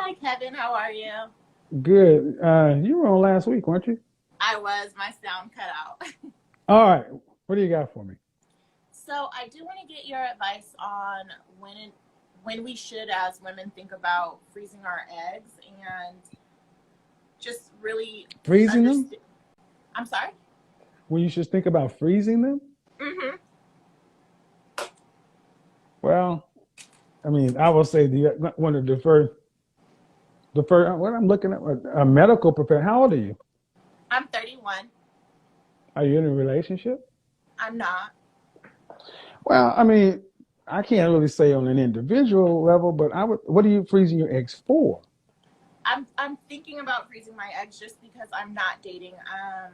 Hi, Kevin. How are you? Good. You were on last week, weren't you? I was. My sound cut out. All right. What do you got for me? So I do want to get your advice on when we should, as women, think about freezing our eggs and just really Freezing them? understand. I'm sorry. When you should think about freezing them? Mm-hmm. Well, I mean, I will say, do you want to defer what I'm looking at, a medical professional. How old are you? I'm 31. Are you in a relationship? I'm not. Well, I mean, I can't really say on an individual level, but what are you freezing your eggs for? I'm thinking about freezing my eggs just because I'm not dating.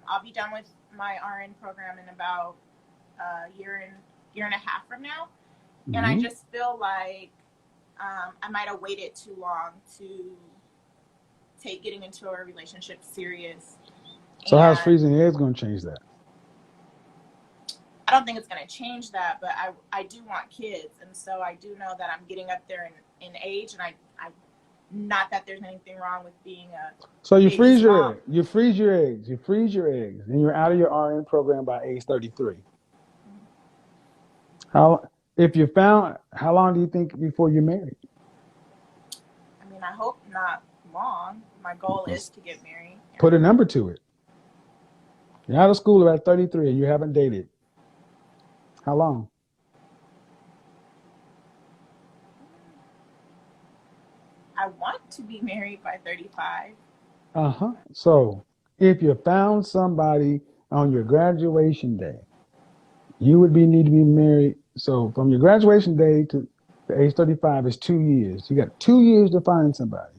I'll be done with my RN program in about a year and a half from now, and I Hmm. just feel like I might have waited too long to take getting into a relationship serious. So how's And freezing your eggs going to change that? I don't think it's going to change that, but I do want kids. And so I do know that I'm getting up there in age. And I, not that there's anything wrong with being a So you freeze baby's your mom. egg, you freeze your eggs, you freeze your eggs, and you're out of your RN program by age 33. How, if you found, how long do you think before you're married? I mean, I hope not long. My goal is Let's to get married. put a And number to it. You're out of school at 33 and you haven't dated. How long? I want to be married by 35. Uh-huh. So if you found somebody on your graduation day, you would be need to be married. So from your graduation day to the age 35 is 2 years. You got 2 years to find somebody.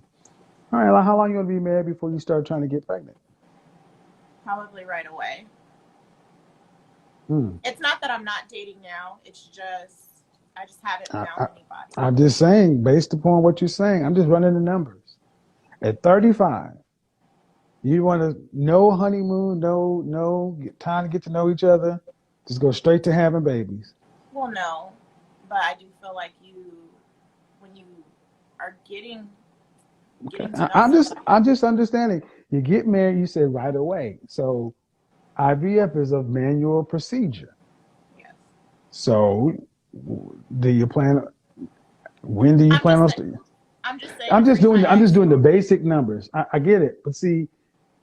All right, well, how long you gonna be married before you start trying to get pregnant? Probably right away. Hmm. It's not that I'm not dating now. It's just, I just haven't I, found I, anybody. I'm just saying, based upon what you're saying, I'm just running the numbers. At 35, you want to no honeymoon, no time to get to know each other. Just go straight to having babies. Well, no, but I do feel like when you are Okay. getting to I, know I'm just somebody. I'm just understanding. You get married, you said right away. So IVF is a manual procedure. Yes, So do you plan? When do you I'm plan just on? saying. I'm just saying I'm to just freeze my doing I'm just eggs doing the for. basic numbers. I get it, but see,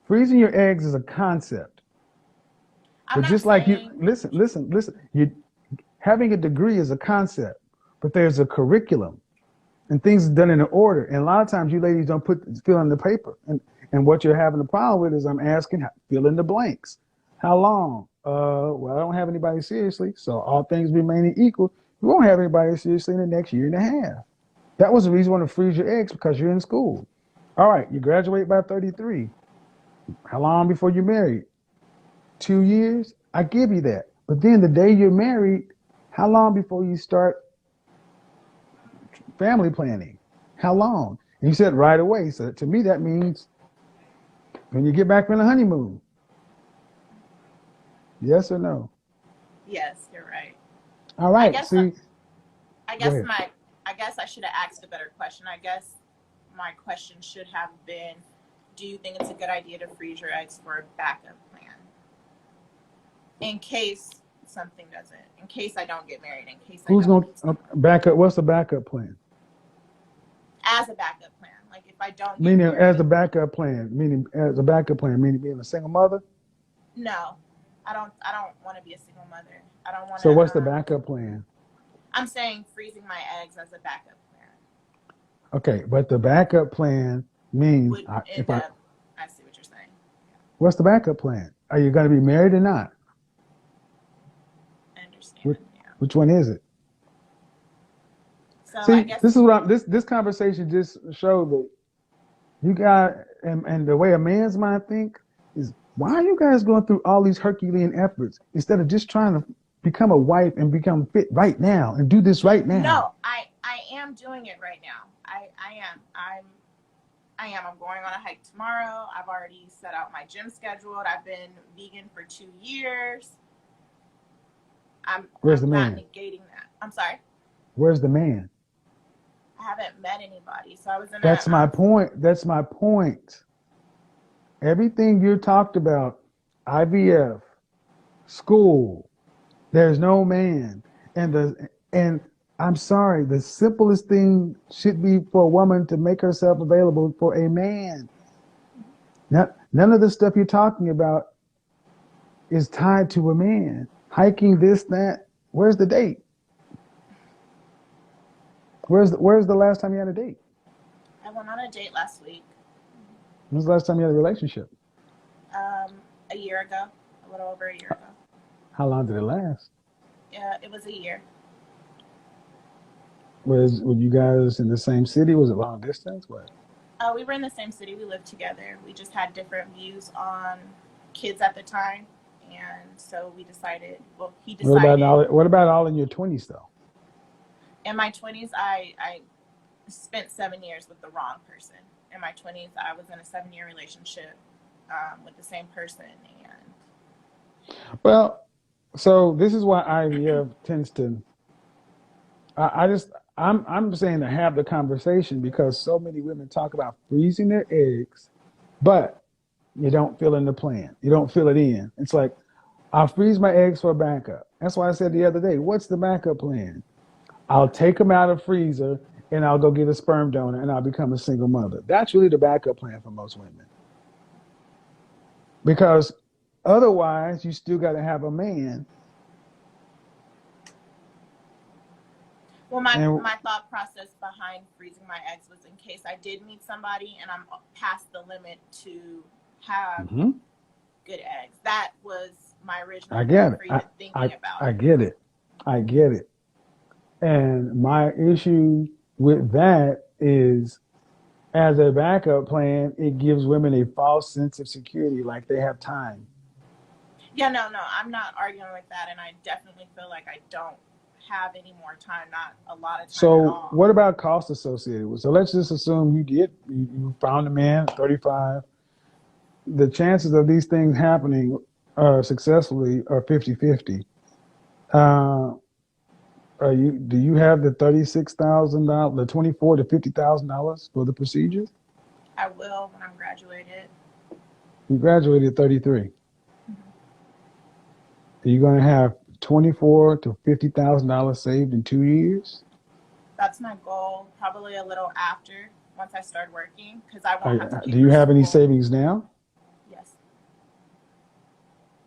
freezing your eggs is a concept. I'm But not just like you saying. listen, you having a degree is a concept, but there's a curriculum and things are done in an order. And a lot of times you ladies don't fill in the paper. And what you're having a problem with is I'm asking fill in the blanks. How long? Well, I don't have anybody seriously, so all things remaining equal, you won't have anybody seriously in the next year and a half. That was the reason you want to freeze your eggs because you're in school. All right, you graduate by 33. How long before you're married? 2 years? I give you that. But then the day you're married, how long before you start family planning? How long? And you said right away. So to me, that means when you get back from the honeymoon. Yes or no? Yes, you're right. All I right. guess. See, I go guess ahead. my. I guess I should have asked a better question. I guess my question should have been, do you think it's a good idea to freeze your eggs for a backup plan in case something doesn't? In case I don't get married. In case I Who's don't going meet to someone. back up? What's the backup plan? As a backup plan, like if I don't get Meaning as a married. backup plan, meaning as a backup plan, meaning being a single mother. No, I don't want to be a single mother. I don't want to. So what's the backup plan? I'm saying freezing my eggs as a backup plan Okay, but the backup plan means would if end I, up. I see what you're saying. what's the backup plan? Are you going to be married or not? I Which, understand. Yeah. which one is it? So I See, guess this is what this conversation just showed that you got and the way a man's mind think is why are you guys going through all these Herculean efforts instead of just trying to become a wife and become fit right now and do this right now? no, I am doing it right now. I am. I'm going on a hike tomorrow. I've already set out my gym schedule. I've been vegan for 2 years. Where's the I'm not man? negating that. I'm sorry. Where's the man? haven't met anybody. So I was in That's my point. That's my point. Everything you talked about, IVF, school, there's no man. And I'm sorry, the simplest thing should be for a woman to make herself available for a man. None of the stuff you're talking about is tied to a man. Hiking, this, that. Where's the date? Where's the last time you had a date? I went on a date last week. When's the last time you had a relationship? A year ago, a little over a year ago. How long did it last? Yeah, it was a year. Were you guys in the same city? Was it long distance? What? We were in the same city. We lived together. We just had different views on kids at the time, and so we decided. Well, he decided. What about all in your 20s though? In my 20s, I spent 7 years with the wrong person. In my 20s, I was in a 7-year relationship with the same person, and Well, so this is why IVF tends to. I'm saying to have the conversation because so many women talk about freezing their eggs, but you don't fill in the plan. You don't fill it in. It's like, I'll freeze my eggs for a backup. That's why I said the other day, what's the backup plan? I'll take them out of the freezer and I'll go get a sperm donor and I'll become a single mother. That's really the backup plan for most women. Because otherwise, you still got to have a man. well, my thought process behind freezing my eggs was in case I did meet somebody and I'm past the limit to have good eggs. That was my original thinking about I get it. I get it. And my issue with that is, as a backup plan, it gives women a false sense of security, like they have time. Yeah, no, I'm not arguing with that, and I definitely feel like I don't have any more time, not a lot of time at all. So what about cost associated with? So let's just assume you found a man, 35. The chances of these things happening successfully are 50-50. Do you have the $36,000, the $24,000 to $50,000 for the procedures? I will when I'm graduated. You graduated at 33. Are you going to have $24,000 to $50,000 saved in 2 years? That's my goal. Probably a little after, once I start working, because I won't have to. Do you have any savings now? Yes.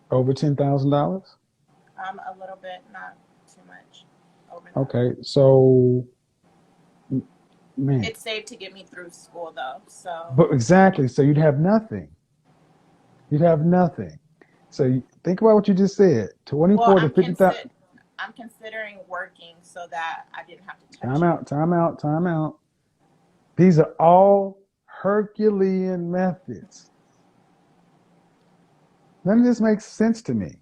Over $10,000? A little bit, not too much. Over that. Okay, so man, it's saved to get me through school, though. So. But exactly, so you'd have nothing. You'd have nothing. So think about what you just said. 24 to 50,000. I'm considering working so that I didn't have to touch Time out. These are all Herculean methods. None of this makes sense to me.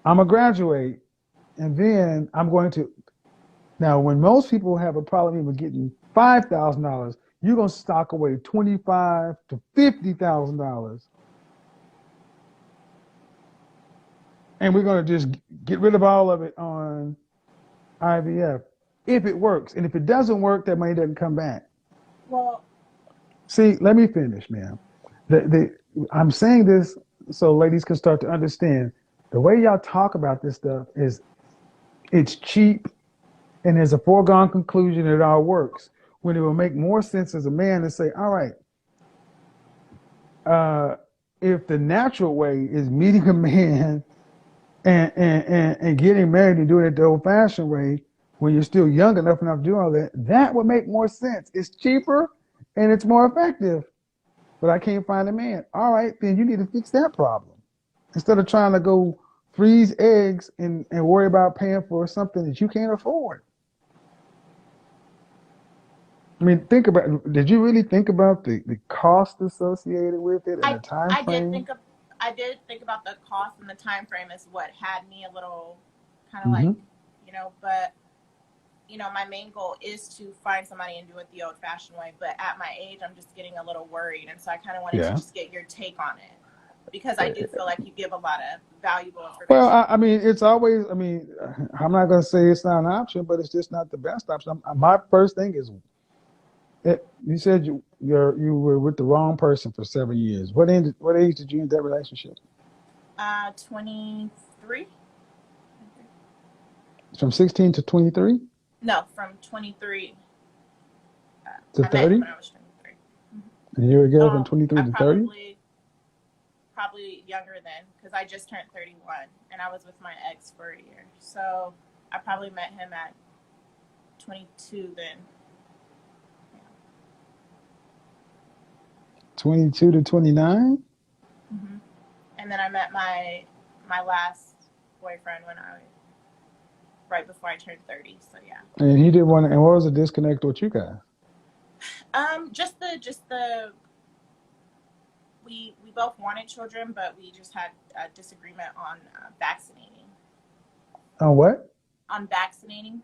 I'm going to graduate, and then I'm going to. Now, when most people have a problem even getting $5,000, you're going to stock away $25,000 to $50,000. And we're going to just get rid of all of it on IVF if it works. And if it doesn't work, that money doesn't come back. Well, see, let me finish, ma'am. I'm saying this so ladies can start to understand the way y'all talk about this stuff is it's cheap and there's a foregone conclusion it all works. When it will make more sense as a man to say, all right, if the natural way is meeting a man and getting married and doing it the old-fashioned way when you're still young enough to do all that, that would make more sense. It's cheaper and it's more effective. But I can't find a man. All right, then you need to fix that problem. Instead of trying to go freeze eggs and worry about paying for something that you can't afford. I mean, did you really think about the cost associated with it and the time frame? I did think about the cost and the time frame as what had me a little kind of like, but, my main goal is to find somebody and do it the old-fashioned way. But at my age, I'm just getting a little worried. And so I kind of wanted to just get your take on it. because I do feel like you give a lot of valuable Well, information. I mean, it's always. I mean, I'm not going to say it's not an option, but it's just not the best option. My first thing is, you said you were with the wrong person for 7 years. What age did you end that relationship? 23. From 16 to 23 No, from 23. to I met him 30, when I was 23. and you were together from Oh, 23 I to 30. probably younger then, because I just turned 31 and I was with my ex for a year. So I probably met him at 22 then. 22 to 29. Mm-hmm. And then I met my last boyfriend when I right before I turned 30. So yeah. And he didn't want. And what was the disconnect with you guys? Just the we both wanted children, but we just had a disagreement on vaccinating. On what? On vaccinating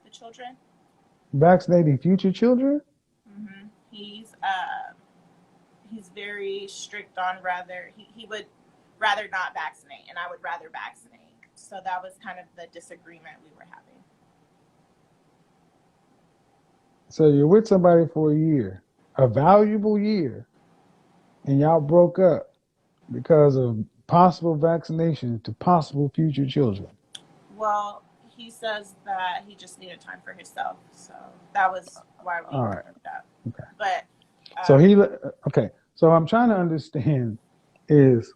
the children. Vaccinating future children? Mm-hmm. He's very strict on he would rather not vaccinate, and I would rather vaccinate. So that was kind of the disagreement we were having. So you're with somebody for a year, a valuable year, and y'all broke up because of possible vaccination to possible future children. Well, he says that he just needed time for himself, so that was why we All right. broke up. Okay. But So okay. So I'm trying to understand is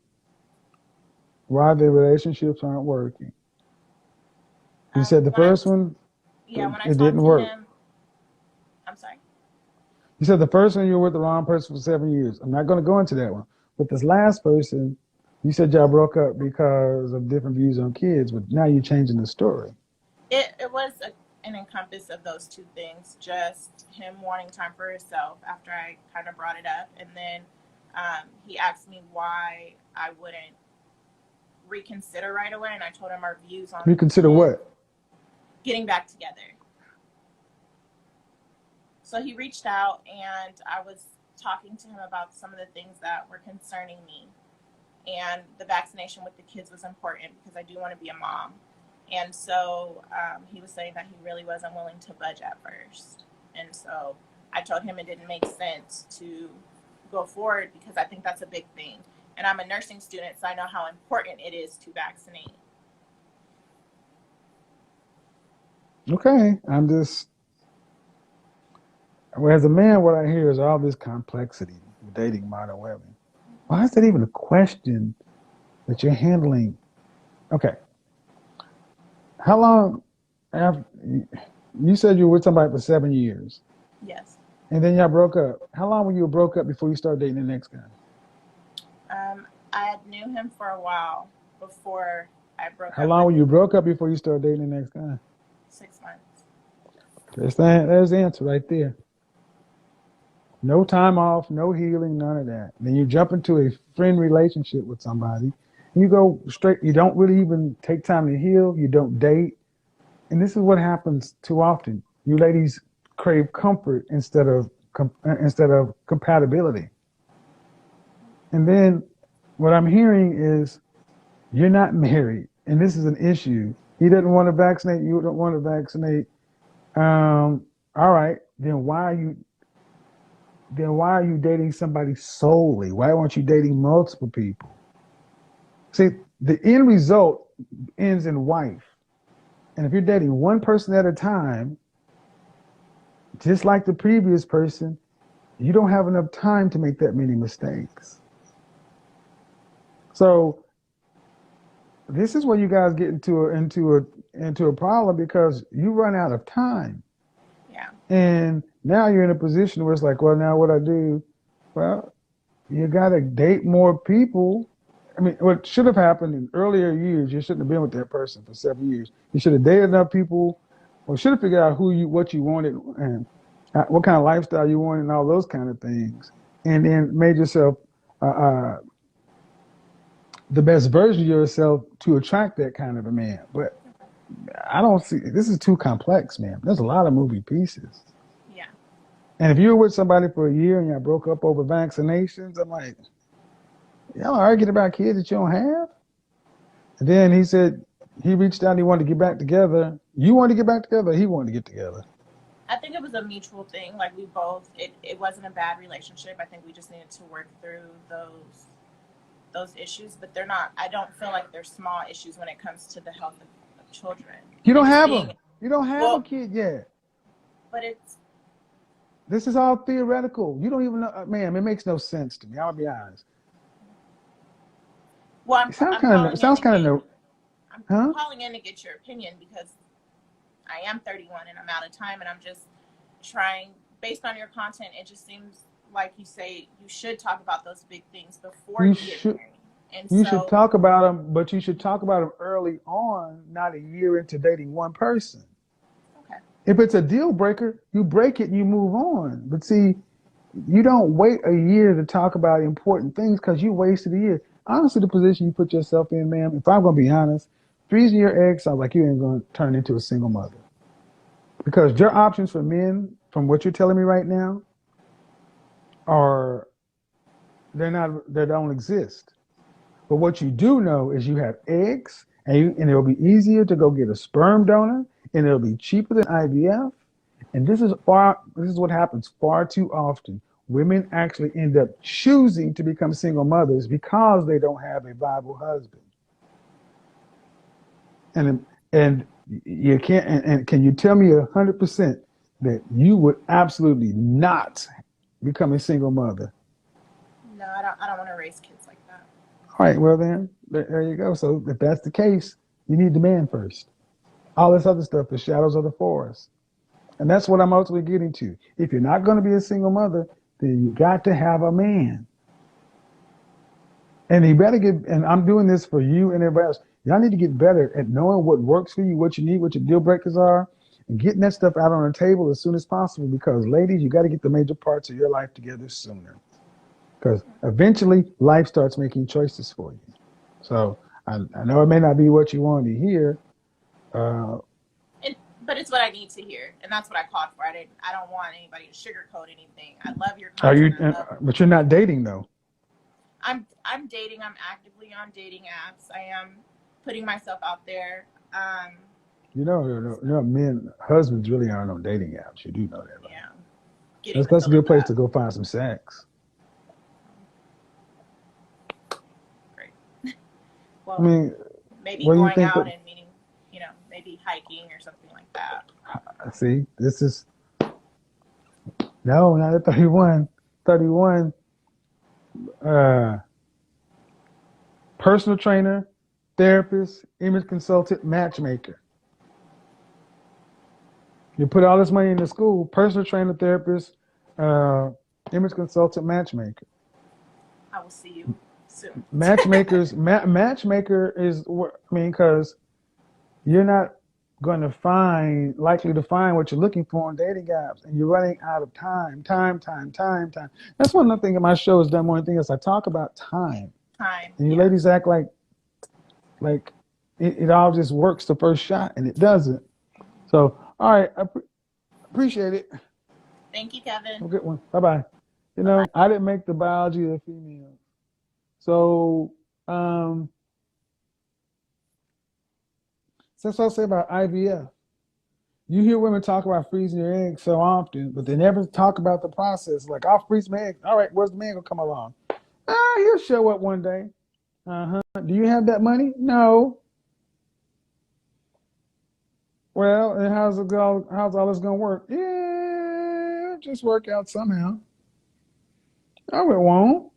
why the relationships aren't working. You said the first one, when I it talked didn't to work. him, I'm sorry. You said the first one you were with the wrong person for 7 years. I'm not going to go into that one. But this last person, you said y'all broke up because of different views on kids, but now you're changing the story. It was an encompass of those two things, just him wanting time for himself after I kind of brought it up. And then he asked me why I wouldn't reconsider right away. And I told him our views on Reconsider what? getting back together. So he reached out, and I was talking to him about some of the things that were concerning me. And the vaccination with the kids was important because I do want to be a mom. And so he was saying that he really wasn't willing to budge at first. And so I told him it didn't make sense to go forward because I think that's a big thing. And I'm a nursing student, so I know how important it is to vaccinate. Okay. As a man, what I hear is all this complexity with dating modern women. Why is that even a question that you're handling? Okay. How long after you said you were with somebody for 7 years? Yes. And then y'all broke up. How long were you broke up before you started dating the next guy? I had knew him for a while before I broke up. How long were you broke up before you started dating the next guy? 6 months. There's the answer right there. No time off, no healing, none of that. Then you jump into a friend relationship with somebody. You go straight. You don't really even take time to heal. You don't date. And this is what happens too often. You ladies crave comfort instead of compatibility. And then what I'm hearing is you're not married, and this is an issue. He doesn't want to vaccinate. You don't want to vaccinate. All right. Then why are you dating somebody solely? Why aren't you dating multiple people? See, the end result ends in wife. And if you're dating one person at a time, just like the previous person, you don't have enough time to make that many mistakes. So this is where you guys get into a problem because you run out of time. Yeah. And now you're in a position where it's like, well, now what I do? Well, you got to date more people. I mean, what should have happened in earlier years, you shouldn't have been with that person for 7 years. You should have dated enough people, or should have figured out what you wanted and what kind of lifestyle you wanted and all those kind of things. And then made yourself the best version of yourself to attract that kind of a man. But I don't see, this is too complex, man. There's a lot of moving pieces. Yeah. And if you were with somebody for a year and y'all broke up over vaccinations, I'm like, Y'all arguing about kids that you don't have? And then he said he reached out and he wanted to get back together. You wanted to get back together? Or he wanted to get together? I think it was a mutual thing. Like we both, it wasn't a bad relationship. I think we just needed to work through those issues, but they're not. I don't feel like they're small issues when it comes to the health of children. You don't And just have being, them. You don't have a kid yet. but it's This is all theoretical. You don't even know, ma'am. It makes no sense to me. I'll be honest. well. It sounds I'm kind calling of. It sounds kind of. I'm Huh? calling in to get your opinion because I am 31 and I'm out of time, and I'm just trying. Based on your content, it just seems like you say you should talk about those big things before You you should. get married. And You so, should talk about them, but you should talk about them early on, not a year into dating one person. okay, If it's a deal breaker, you break it and you move on. But see, you don't wait a year to talk about important things because you wasted a year. Honestly, the position you put yourself in, ma'am, if I'm going to be honest, freezing your eggs sounds like you ain't going to turn into a single mother. Because your options for men, from what you're telling me right now, are they don't exist. But what you do know is you have eggs, and it'll be easier to go get a sperm donor, and it'll be cheaper than IVF. And this is what happens far too often. Women actually end up choosing to become single mothers because they don't have a viable husband. And you can't. And can you tell me 100% that you would absolutely not become a single mother? no, I don't want to raise kids like that. All right, well then, there you go. So if that's the case, you need the man first. All this other stuff, the shadows of the forest. And that's what I'm ultimately getting to. If you're not going to be a single mother, then you got to have a man. And you better and I'm doing this for you and everybody else. Y'all need to get better at knowing what works for you, what you need, what your deal breakers are, and getting that stuff out on the table as soon as possible. Because ladies, you got to get the major parts of your life together sooner. Because eventually life starts making choices for you. So I know it may not be what you want to hear. But it's what I need to hear, and that's what I called for. I don't want anybody to sugarcoat anything. I love your Are you? content. But you're not dating though. I'm dating. I'm actively on dating apps. I am putting myself out there. You know, men, husbands really aren't on dating apps. You do know that, right? Yeah. That's a good place to go find some sex. Great. Well, I mean, maybe going out and meeting, maybe hiking or something like that. See, this is no, not at 31. 31. Personal trainer, therapist, image consultant, matchmaker. You put all this money into school, personal trainer, therapist, image consultant, matchmaker. I will see you soon. Matchmaker is, because you're not going to likely to find what you're looking for on dating apps, and you're running out of time. That's one other thing in my show is done more thing is I talk about time. And you ladies act like it all just works the first shot, and it doesn't. So, all right, I appreciate it. Thank you, Kevin. Have a good one. Bye-bye. Bye-bye. I didn't make the biology of the female. So, that's what I'll say about IVF. You hear women talk about freezing their eggs so often, but they never talk about the process. Like, I'll freeze my eggs. All right, where's the man going to come along? He'll show up one day. Do you have that money? No. Well, and how's all this gonna work? Yeah, just work out somehow. No, it won't.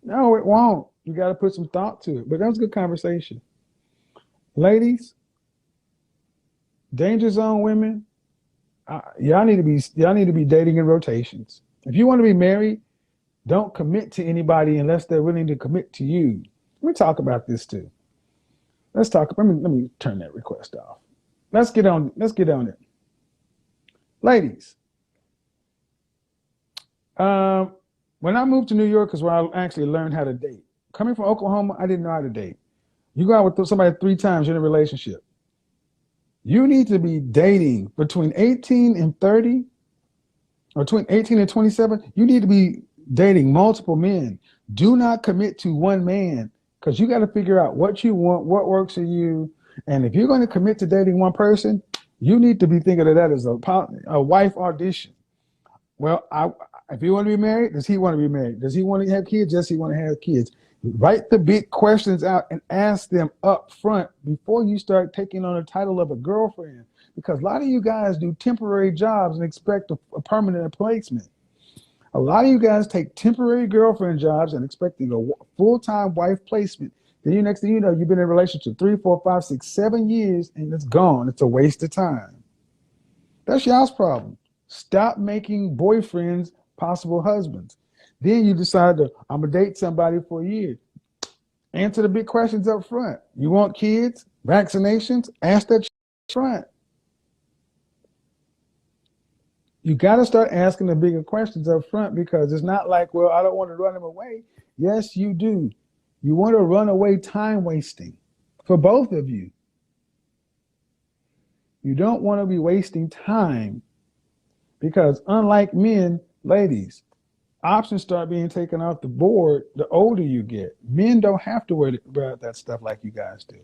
No, it won't. You got to put some thought to it. But that was a good conversation. Ladies, danger zone women, y'all need to be dating in rotations. If you want to be married, don't commit to anybody unless they're willing to commit to you. Let me talk about this too. Let me turn that request off. Let's get on it. Ladies, when I moved to New York is where I actually learned how to date. Coming from Oklahoma, I didn't know how to date. You go out with somebody 3 times, you're in a relationship. You need to be dating between 18 and 30, or between 18 and 27. You need to be dating multiple men. Do not commit to one man because you got to figure out what you want, what works for you. And if you're going to commit to dating one person, you need to be thinking of that as a wife audition. Well, if you want to be married, does he want to be married? Does he want to have kids? Does he want to have kids? Write the big questions out and ask them up front before you start taking on the title of a girlfriend. Because a lot of you guys do temporary jobs and expect a permanent placement. A lot of you guys take temporary girlfriend jobs and expecting a full-time wife placement. Then you next thing you know, you've been in a relationship 3, 4, 5, 6, 7 years, and it's gone. It's a waste of time. That's y'all's problem. Stop making boyfriends possible husbands. Then you decide to, I'm gonna date somebody for a year. Answer the big questions up front. You want kids? Vaccinations? Ask that up front. You got to start asking the bigger questions up front because it's not like, well, I don't want to run them away. Yes, you do. You want to run away time wasting for both of you. You don't want to be wasting time because unlike men, ladies, options start being taken off the board the older you get. Men don't have to worry about that stuff like you guys do.